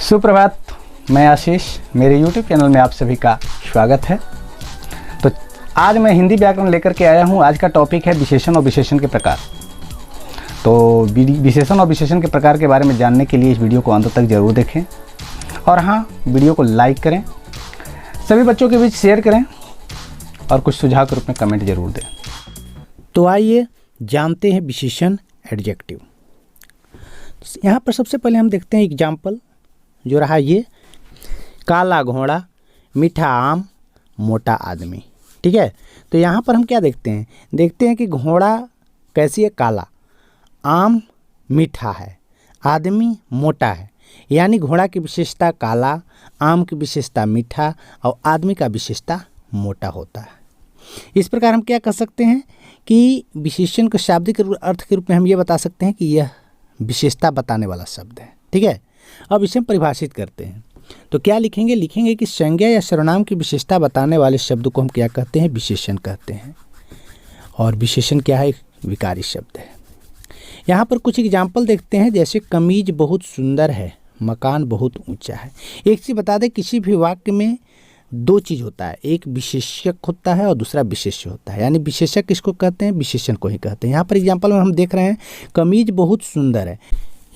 सुप्रभात, मैं आशीष, मेरे YouTube चैनल में आप सभी का स्वागत है। तो आज मैं हिंदी व्याकरण लेकर के आया हूँ। आज का टॉपिक है विशेषण और विशेषण के प्रकार। तो विशेषण और विशेषण के प्रकार के बारे में जानने के लिए इस वीडियो को अंत तक ज़रूर देखें और हाँ, वीडियो को लाइक करें, सभी बच्चों के बीच शेयर करें और कुछ सुझाव के रूप में कमेंट जरूर दें। तो आइए जानते हैं विशेषण एडजेक्टिव। यहाँ पर सबसे पहले हम देखते हैं एग्जाम्पल जो रहा ये, काला घोड़ा, मीठा आम, मोटा आदमी। ठीक है, तो यहाँ पर हम क्या देखते हैं कि घोड़ा कैसी है, काला, आम मीठा है, आदमी मोटा है। यानी घोड़ा की विशेषता काला, आम की विशेषता मीठा और आदमी का विशेषता मोटा होता है। इस प्रकार हम क्या कर सकते हैं कि विशेषण को शाब्दिक अर्थ के रूप में हम ये बता सकते हैं कि यह विशेषता बताने वाला शब्द है। ठीक है, अब इसे हम परिभाषित करते हैं। तो क्या लिखेंगे कि संज्ञा या सर्वनाम की विशेषता बताने वाले शब्द को हम क्या कहते हैं, विशेषण कहते हैं। और विशेषण क्या है, एक विकारी शब्द है। यहाँ पर कुछ एग्जाम्पल देखते हैं, जैसे कमीज बहुत सुंदर है, मकान बहुत ऊंचा है। एक चीज़ बता दें, किसी भी वाक्य में दो चीज़ होता है, एक विशेषक होता है और दूसरा विशेष्य होता है। यानी विशेषक किसको कहते हैं, विशेषण को ही कहते हैं। यहाँ पर एग्जाम्पल में हम देख रहे हैं कमीज बहुत सुंदर है।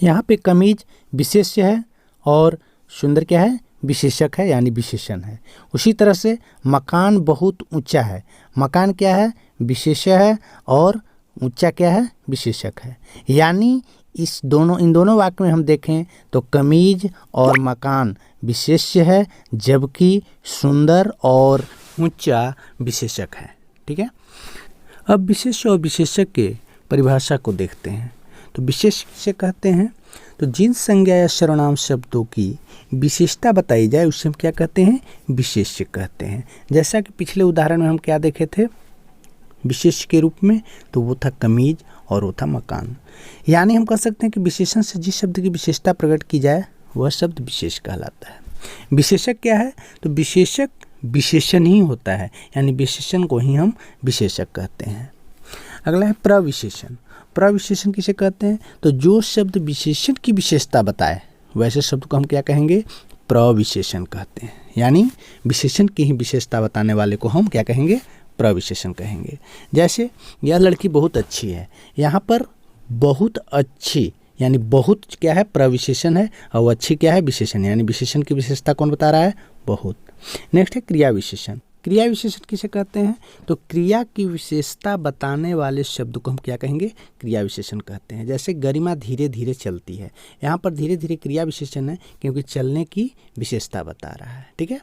यहाँ पे कमीज विशेष्य है और सुंदर क्या है, विशेषक है, यानी विशेषण है। उसी तरह से मकान बहुत ऊंचा है, मकान क्या है, विशेष्य है और ऊंचा क्या है, विशेषक है। यानी इन दोनों वाक्य में हम देखें तो कमीज और मकान विशेष्य है, जबकि सुंदर और ऊंचा विशेषक है। ठीक है, अब विशेष्य और विशेषक के परिभाषा को देखते हैं। तो विशेष से कहते हैं तो जिन संज्ञा या सर्वनाम शब्दों की विशेषता बताई जाए उसे हम क्या कहते हैं, विशेष्य कहते हैं। जैसा कि पिछले उदाहरण में हम क्या देखे थे विशेष के रूप में, तो वो था कमीज और वो था मकान। यानी हम कह सकते हैं कि विशेषण से जिस शब्द की विशेषता प्रकट की जाए वह शब्द विशेष कहलाता है। विशेषक क्या है, तो विशेषक विशेषण ही होता है, यानी विशेषण को ही हम विशेषक कहते हैं। अगला है प्रविशेषण। प्रविशेषण किसे कहते हैं, तो जो शब्द विशेषण की विशेषता बताए वैसे शब्द को हम क्या कहेंगे, प्रविशेषण कहते हैं। यानी विशेषण की ही विशेषता बताने वाले को हम क्या कहेंगे, प्रविशेषण कहेंगे। जैसे यह लड़की बहुत अच्छी है, यहाँ पर बहुत अच्छी यानी बहुत क्या है, प्रविशेषण है, और अच्छी क्या है, विशेषण। यानी विशेषण की विशेषता कौन बता रहा है, बहुत। नेक्स्ट है क्रिया विशेषण। क्रिया विशेषण किसे कहते हैं, तो क्रिया की विशेषता बताने वाले शब्द को हम क्या कहेंगे, क्रिया विशेषण कहते हैं। जैसे गरिमा धीरे धीरे चलती है, यहाँ पर धीरे धीरे क्रिया विशेषण है, क्योंकि चलने की विशेषता बता रहा है। ठीक है,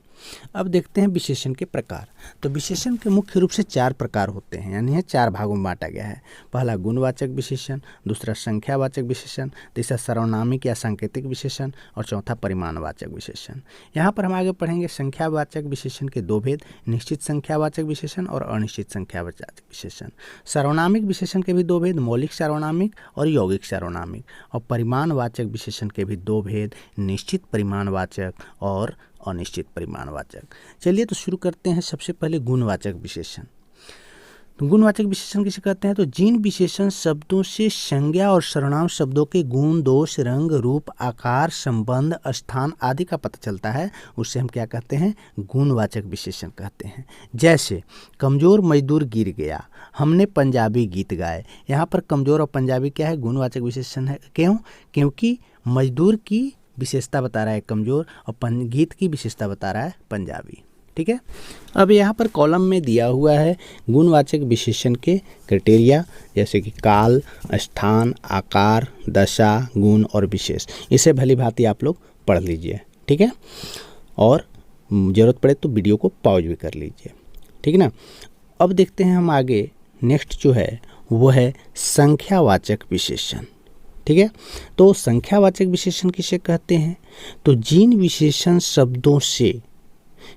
अब देखते हैं विशेषण के प्रकार। तो विशेषण के मुख्य रूप से 4 प्रकार होते हैं, यानी 4 भागों में बांटा गया है। पहला गुणवाचक विशेषण, दूसरा संख्यावाचक विशेषण, तीसरा सर्वनामिक या सांकेतिक विशेषण और चौथा परिमाणवाचक विशेषण। यहाँ पर हम आगे पढ़ेंगे संख्यावाचक विशेषण के 2 भेद, निश्चित संख्यावाचक विशेषण और अनिश्चित संख्यावाचक विशेषण। सर्वनामिक विशेषण के भी 2 भेद, मौलिक सार्वनामिक और यौगिक सार्वनामिक। और परिमाणवाचक विशेषण के भी 2 भेद, निश्चित परिमाणवाचक और अनिश्चित परिमाणवाचक। चलिए तो शुरू करते हैं। सबसे पहले गुणवाचक विशेषण। तो गुणवाचक विशेषण किसे कहते हैं, तो जिन विशेषण शब्दों से संज्ञा और सर्वनाम शब्दों के गुण, दोष, रंग, रूप, आकार, संबंध, स्थान आदि का पता चलता है उससे हम क्या कहते हैं, गुणवाचक विशेषण कहते हैं। जैसे कमजोर मजदूर गिर गया, हमने पंजाबी गीत गाए। यहाँ पर कमजोर और पंजाबी क्या है, गुणवाचक विशेषण है। क्यों, क्योंकि मजदूर की विशेषता बता रहा है कमजोर और गीत की विशेषता बता रहा है पंजाबी। ठीक है, अब यहाँ पर कॉलम में दिया हुआ है गुणवाचक विशेषण के क्राइटेरिया, जैसे कि काल, स्थान, आकार, दशा, गुण और विशेष। इसे भली भांति आप लोग पढ़ लीजिए। ठीक है, और ज़रूरत पड़े तो वीडियो को पॉज भी कर लीजिए। ठीक है ना। अब देखते हैं हम आगे, नेक्स्ट जो है वो है संख्यावाचक विशेषण। ठीक है, तो संख्यावाचक विशेषण किसे कहते हैं, तो जिन विशेषण शब्दों से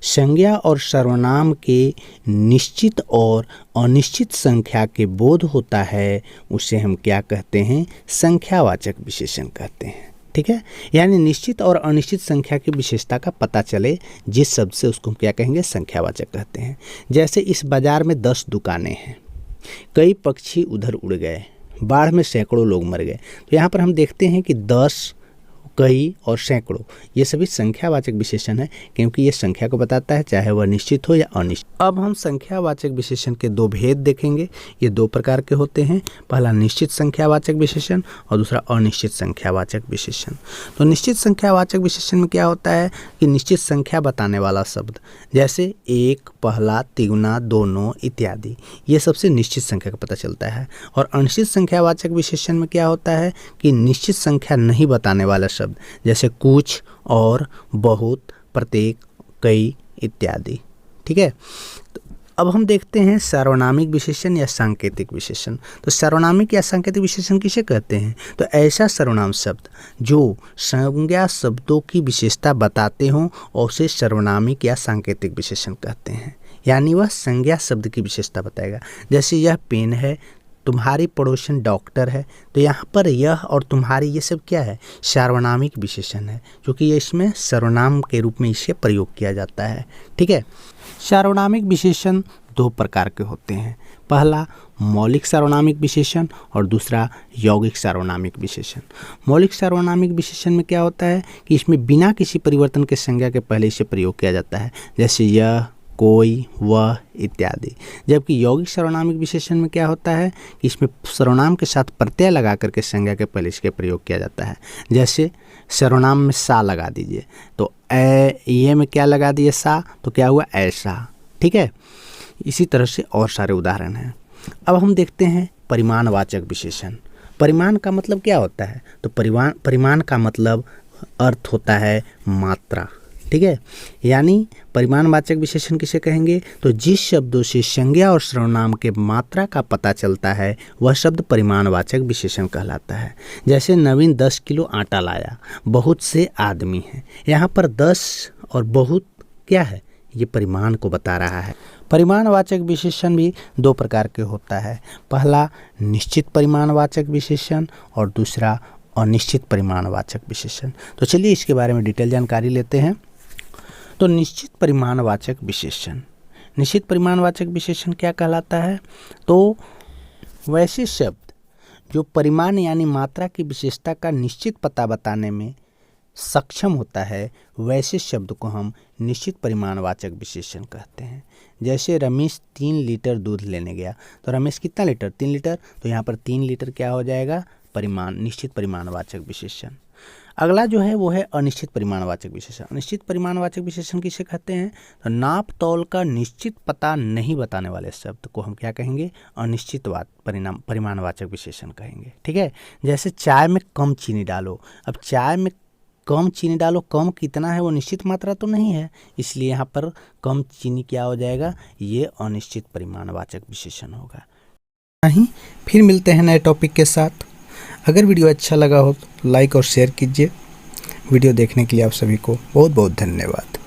संज्ञा और सर्वनाम के निश्चित और अनिश्चित संख्या के बोध होता है उसे हम क्या कहते हैं, संख्यावाचक विशेषण कहते हैं। ठीक है, यानी निश्चित और अनिश्चित संख्या की विशेषता का पता चले जिस शब्द से, उसको हम क्या कहेंगे, संख्यावाचक कहते हैं। जैसे इस बाजार में 10 दुकानें हैं, कई पक्षी उधर उड़ गए, बाढ़ में सैकड़ों लोग मर गए। तो यहाँ पर हम देखते हैं कि 10 कई और सैकड़ों, ये सभी संख्यावाचक विशेषण है, क्योंकि ये संख्या को बताता है, चाहे वह निश्चित हो या अनिश्चित। अब हम संख्यावाचक विशेषण के दो भेद देखेंगे। ये दो प्रकार के होते हैं, पहला निश्चित संख्यावाचक विशेषण और दूसरा अनिश्चित संख्यावाचक विशेषण। तो निश्चित संख्यावाचक विशेषण में क्या होता है कि निश्चित संख्या बताने वाला शब्द, जैसे एक, पहला, तिगुना, दोनों इत्यादि, ये सबसे निश्चित संख्या का पता चलता है। और अनिश्चित संख्यावाचक विशेषण में क्या होता है कि निश्चित संख्या नहीं बताने वाला शब्द, जैसे कुछ, और, बहुत, प्रत्येक, कई इत्यादि। ठीक है, तो अब हम देखते हैं सार्वनामिक विशेषण या सांकेतिक विशेषण। तो सार्वनामिक या सांकेतिक विशेषण किसे कहते हैं? तो ऐसा सर्वनाम शब्द जो संज्ञा शब्दों की विशेषता बताते हों और उसे सर्वनामिक या सांकेतिक विशेषण कहते हैं। यानी वह संज्ञा शब्द की विशेषता बताएगा। जैसे यह पेन है, तुम्हारी पड़ोसन डॉक्टर है, तो यहाँ पर यह और तुम्हारी ये सब क्या है? सार्वनामिक विशेषण है, क्योंकि इसमें सर्वनाम के रूप में इसे प्रयोग किया जाता है। ठीक है, सार्वनामिक विशेषण दो प्रकार के होते हैं, पहला मौलिक सार्वनामिक विशेषण और दूसरा यौगिक सार्वनामिक विशेषण। मौलिक सार्वनामिक विशेषण में क्या होता है कि इसमें बिना किसी परिवर्तन के संज्ञा के पहले इसे प्रयोग किया जाता है, जैसे यह, कोई, वह इत्यादि। जबकि यौगिक सर्वनामिक विशेषण में क्या होता है कि इसमें सर्वनाम के साथ प्रत्यय लगा करके संज्ञा के पहले इसके प्रयोग किया जाता है। जैसे सर्वनाम में सा लगा दीजिए, तो ये में क्या लगा दिए? सा, तो क्या हुआ? ऐसा। ठीक है, इसी तरह से और सारे उदाहरण हैं। अब हम देखते हैं परिमाणवाचक विशेषण। परिमाण का मतलब क्या होता है? तो परिमाण का मतलब अर्थ होता है मात्रा। ठीक है, यानी परिमाणवाचक विशेषण किसे कहेंगे? तो जिस शब्दों से संज्ञा और सर्वनाम के मात्रा का पता चलता है वह शब्द परिमाणवाचक विशेषण कहलाता है। जैसे नवीन 10 किलो आटा लाया, बहुत से आदमी हैं। यहाँ पर 10 और बहुत क्या है? ये परिमाण को बता रहा है। परिमाणवाचक विशेषण भी दो प्रकार के होता है, पहला निश्चित परिमाणवाचक विशेषण और दूसरा अनिश्चित परिमाणवाचक विशेषण। तो चलिए इसके बारे में डिटेल जानकारी लेते हैं। तो निश्चित परिमाणवाचक विशेषण, निश्चित परिमाणवाचक विशेषण क्या कहलाता है? तो वैसे शब्द जो परिमाण यानी मात्रा की विशेषता का निश्चित पता बताने में सक्षम होता है, वैसे शब्द को हम निश्चित परिमाणवाचक विशेषण कहते हैं। जैसे रमेश 3 लीटर दूध लेने गया, तो रमेश कितना लीटर? 3 लीटर, तो यहाँ पर 3 लीटर क्या हो जाएगा? परिमाण, निश्चित परिमाणवाचक विशेषण। अगला जो है वो है अनिश्चित परिमाणवाचक विशेषण। अनिश्चित परिमाणवाचक विशेषण किसे कहते हैं? तो नाप तौल का निश्चित पता नहीं बताने वाले शब्द को हम क्या कहेंगे? अनिश्चित परिमाणवाचक विशेषण कहेंगे। ठीक है, जैसे चाय में कम चीनी डालो। अब चाय में कम चीनी डालो, कम कितना है वो निश्चित मात्रा तो नहीं है, इसलिए यहाँ पर कम चीनी क्या हो जाएगा? ये अनिश्चित परिमाणवाचक विशेषण होगा। नहीं, फिर मिलते हैं नए टॉपिक के साथ। अगर वीडियो अच्छा लगा हो तो लाइक और शेयर कीजिए। वीडियो देखने के लिए आप सभी को बहुत बहुत धन्यवाद।